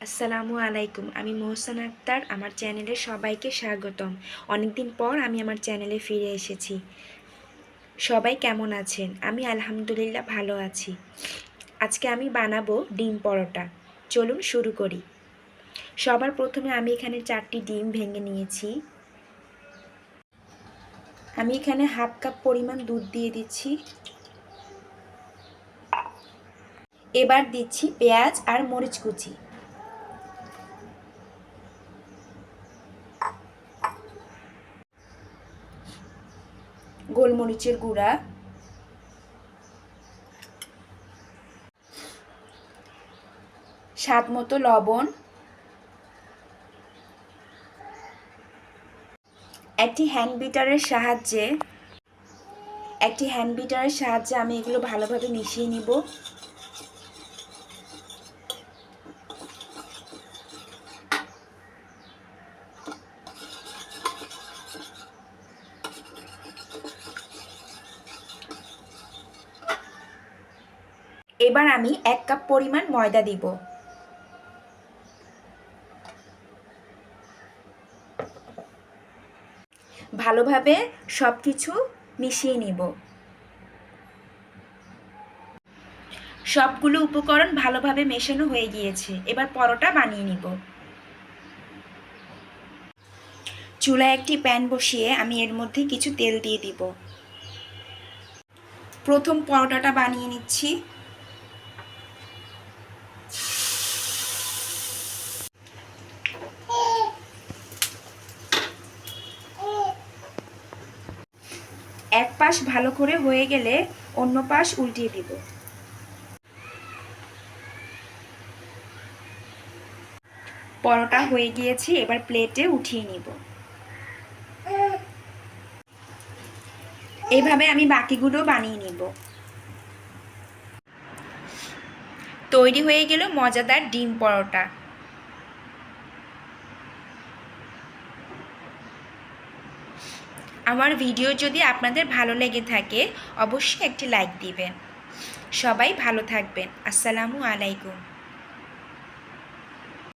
আসসালামু আলাইকুম। আমি মোহসেন আক্তার। আমার চ্যানেলে সবাইকে স্বাগতম। অনেকদিন পর আমি আমার চ্যানেলে ফিরে এসেছি। সবাই কেমন আছেন? আমি আলহামদুলিল্লাহ ভালো আছি। আজকে আমি বানাবো ডিম পরোটা। চলুন শুরু করি। সবার প্রথমে আমি এখানে 4টি ডিম ভেঙে নিয়েছি। আমি এখানে হাফ কাপ পরিমাণ দুধ দিয়ে দিচ্ছি। এবার দিচ্ছি পেঁয়াজ আর মরিচ কুচি। গোলমরিচের গুঁড়া, স্বাদ মতো লবণ, একটি হ্যান্ড বিটারের সাহায্যে আমি এগুলো ভালোভাবে মিশিয়ে নিব। এবার আমি 1 কাপ পরিমাণ ময়দা দিব। ভালোভাবে সব কিছু মিশিয়ে নিব। সবগুলো উপকরণ ভালোভাবে মেশানো হয়ে গিয়েছে। এবার পরোটা বানিয়ে নিব। চুলায় একটি প্যান বসিয়ে আমি এর মধ্যে কিছু তেল দিয়ে দিব। প্রথম পরোটাটা বানিয়ে নিচ্ছি। এক পাশ ভালো করে হয়ে গেলে অন্য পাশ উল্টিয়ে দিব। পরোটা হয়ে গিয়েছে, এবার প্লেটে উঠিয়ে নিব। এভাবে আমি বাকিগুলো বানিয়ে নিব। তৈরি হয়ে গেল মজাদার ডিম পরোটা। আমার ভিডিও যদি আপনাদের ভালো লেগে থাকে অবশ্যই একটি লাইক দিবেন। সবাই ভালো থাকবেন। আসসালামু আলাইকুম।